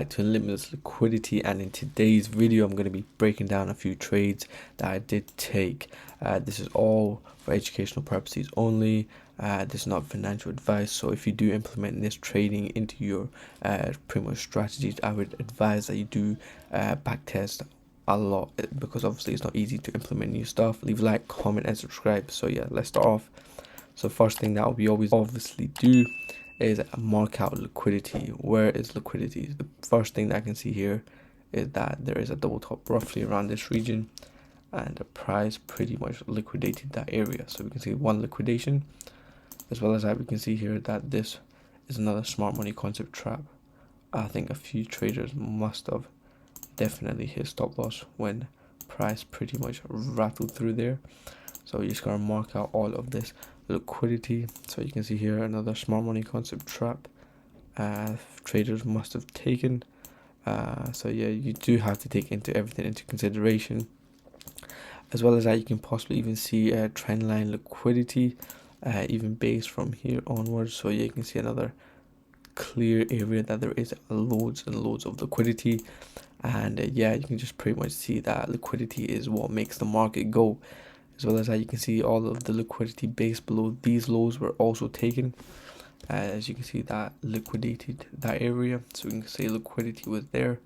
back to Limitless Liquidity, and in today's video I'm going to be breaking down a few trades that I did take. This is all for educational purposes only. This is not financial advice, so if you do implement this trading into your pretty much strategies, I would advise that you do backtest a lot, because obviously it's not easy to implement new stuff. Leave a like, comment and subscribe. So yeah, let's start off. So first thing that we always obviously do is mark out liquidity. Where is liquidity? The first thing that I can see here is that there is a double top roughly around this region, and the price pretty much liquidated that area. So we can see one liquidation, as well as that we can see here that this is another smart money concept trap. I think a few traders must have definitely hit stop loss when price pretty much rattled through there. So you're just gonna mark out all of this liquidity. So you can see here another smart money concept trap traders must have taken. So yeah, you do have to take everything into consideration. As well as that, you can possibly even see trendline liquidity, even based from here onwards. So yeah, you can see another clear area that there is loads and loads of liquidity. And yeah, you can just pretty much see that liquidity is what makes the market go. As well as that, you can see all of the liquidity base below these lows were also taken. As you can see, that liquidated that area. So we can say liquidity was there.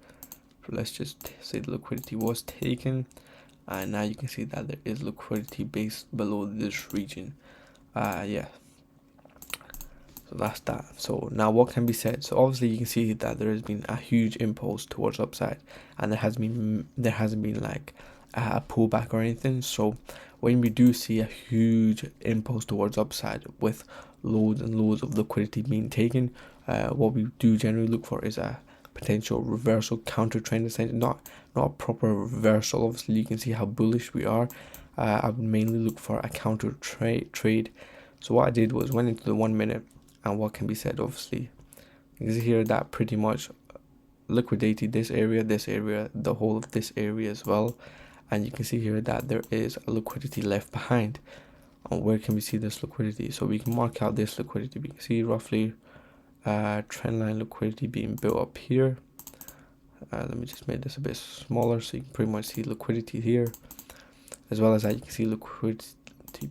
So let's just say the liquidity was taken. And now you can see that there is liquidity base below this region. Yeah. So that's that. So now what can be said? So obviously you can see that there has been a huge impulse towards upside, and there hasn't been like a pullback or anything. So when we do see a huge impulse towards upside with loads and loads of liquidity being taken, what we do generally look for is a potential reversal, counter trend, essentially not a proper reversal. Obviously you can see how bullish we are. I would mainly look for a counter trade. So what I did was went into the 1 minute, and what can be said, obviously you can see here that pretty much liquidated this area, the whole of this area as well. And you can see here that there is a liquidity left behind. And where can we see this liquidity? So we can mark out this liquidity. We can see roughly trendline liquidity being built up here. Let me just make this a bit smaller so you can pretty much see liquidity here. As well as that, you can see liquidity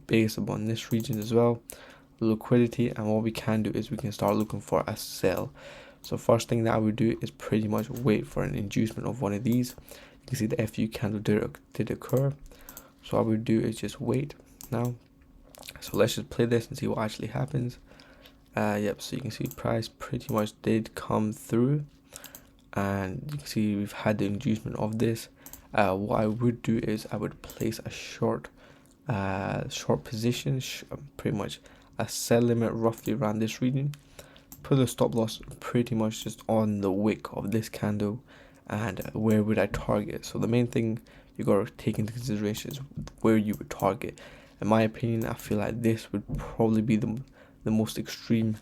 based upon this region as well. Liquidity, and what we can do is we can start looking for a sell. So first thing that I would do is pretty much wait for an inducement of one of these. You can see the FU candle did occur. So what I would do is just wait now. So let's just play this and see what actually happens. Yep, so you can see price pretty much did come through, and you can see we've had the inducement of this. What I would do is I would place a short position, pretty much a sell limit roughly around this region. Put the stop loss pretty much just on the wick of this candle, and where would I target? So the main thing you got to take into consideration is where you would target. In my opinion, I feel like this would probably be the most extreme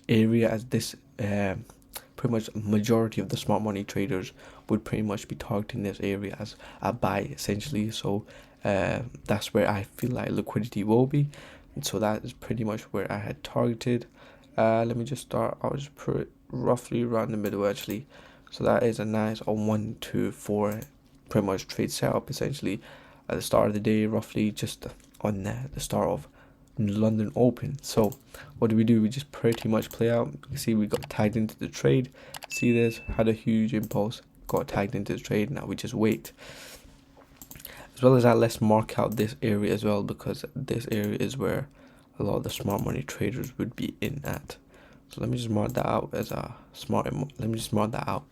area, as this pretty much majority of the smart money traders would pretty much be targeting this area as a buy essentially. So that's where I feel like liquidity will be, and so that is pretty much where I had targeted. Let me just start. I'll just put it roughly around the middle actually. So that is a nice 1, 2, 4 pretty much trade setup essentially at the start of the day, roughly just on the start of London Open. So what do? We just pretty much play out. You can see we got tagged into the trade. See this, had a huge impulse, got tagged into the trade. Now we just wait. As well as that, let's mark out this area as well, because this area is where a lot of the smart money traders would be in at. So let me just mark that out as a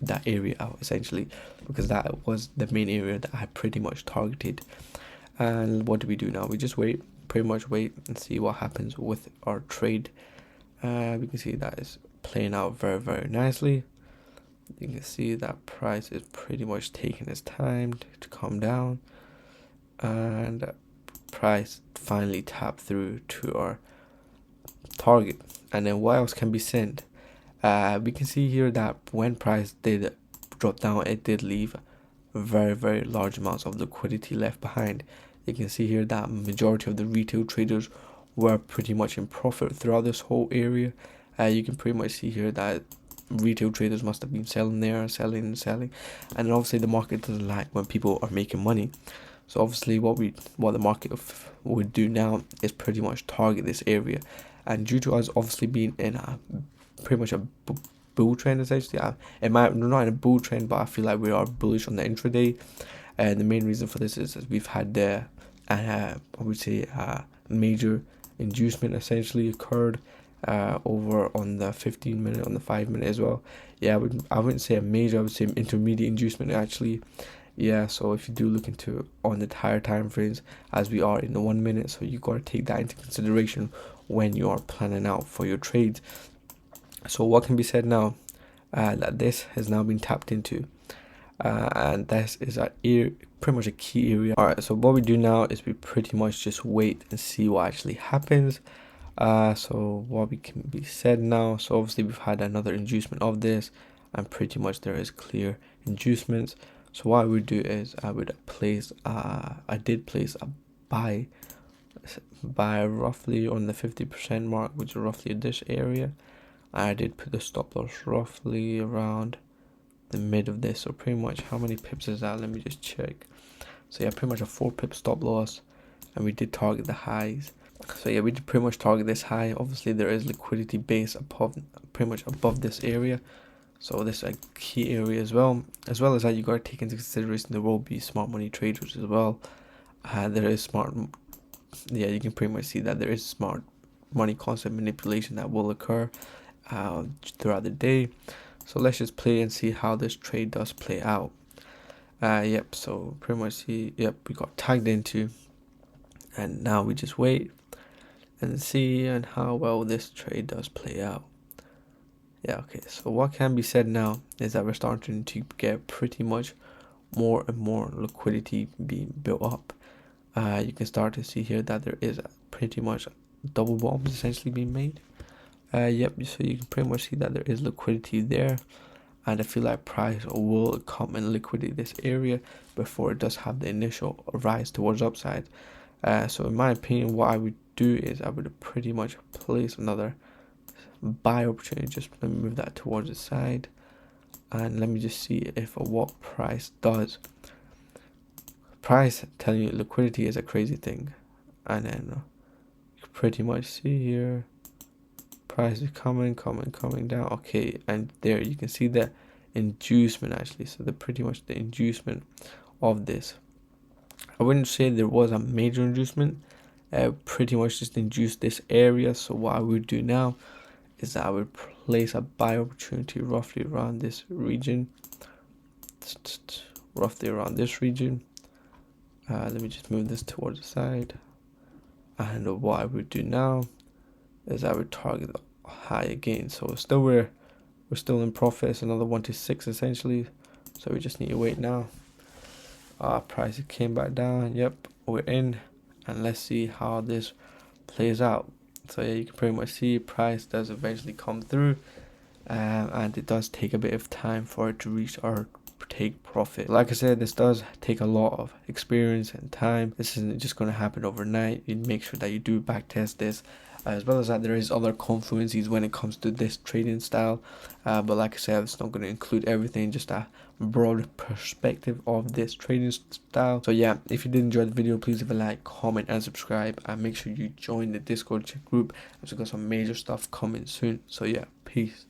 that area out essentially, because that was the main area that I pretty much targeted. And what do we do now? We just wait, pretty much wait and see what happens with our trade. We can see that is playing out very, very nicely. You can see that price is pretty much taking its time to calm down, and price finally tapped through to our target. And then what else can be said? We can see here that when price did drop down, it did leave very, very large amounts of liquidity left behind. You can see here that majority of the retail traders were pretty much in profit throughout this whole area. You can pretty much see here that retail traders must have been selling there, selling and selling, and obviously the market doesn't like when people are making money. So obviously what the market would do now is pretty much target this area, and due to us obviously being in a pretty much a bull trend essentially, we're not in a bull trend, but I feel like we are bullish on the intraday. And the main reason for this is we've had the I would say major inducement essentially occurred over on the 15 minute, on the 5 minute as well. Yeah, I wouldn't say a major, I would say intermediate inducement actually. Yeah, so if you do look into on the higher time frames, as we are in the 1 minute, so you gotta take that into consideration when you are planning out for your trades. So what can be said now, that this has now been tapped into, and this is pretty much a key area. All right, so what we do now is we pretty much just wait and see what actually happens. So what we can be said now, so obviously we've had another inducement of this, and pretty much there is clear inducements. So what I would do is I did place a buy roughly on the 50% mark, which is roughly this area. I did put the stop loss roughly around the mid of this, so pretty much how many pips is that? Let me just check. So yeah, pretty much a 4 pip stop loss, and we did target the highs. So yeah, we did pretty much target this high. Obviously there is liquidity base pretty much above this area, so this is a key area as well as that you got to take into consideration there will be smart money traders as well. There is you can pretty much see that there is smart money concept manipulation that will occur throughout the day. So let's just play and see how this trade does play out. Yep, so pretty much we got tagged into, and now we just wait and see and how well this trade does play out. Yeah, okay, so what can be said now is that we're starting to get pretty much more and more liquidity being built up. You can start to see here that there is pretty much double bombs essentially being made. Yep, so you can pretty much see that there is liquidity there, and I feel like price will come and liquidate this area before it does have the initial rise towards upside. So in my opinion, what I would do is I would pretty much place another buy opportunity. Just let me move that towards the side, and let me just see if what price does. Price telling you liquidity is a crazy thing, and then you can pretty much see here price is coming down. Okay, and there you can see the inducement actually, so pretty much the inducement of this. I wouldn't say there was a major inducement, pretty much just induced this area. So what I would do now is that I would place a buy opportunity roughly around this region, Let me just move this towards the side, and what I would do now is I would target the high again. So we're still in profit. It's another 1 to 6 essentially, so we just need to wait now. Price came back down. Yep, we're in, and let's see how this plays out. So yeah, you can pretty much see price does eventually come through, and it does take a bit of time for it to reach our take profit. Like I said, this does take a lot of experience and time. This isn't just going to happen overnight. You make sure that you do back test this, as well as that there is other confluences when it comes to this trading style, but like I said, it's not going to include everything, just a broad perspective of this trading style. So yeah, if you did enjoy the video, please leave a like, comment and subscribe, and make sure you join the Discord group, as we've got some major stuff coming soon. So yeah, peace.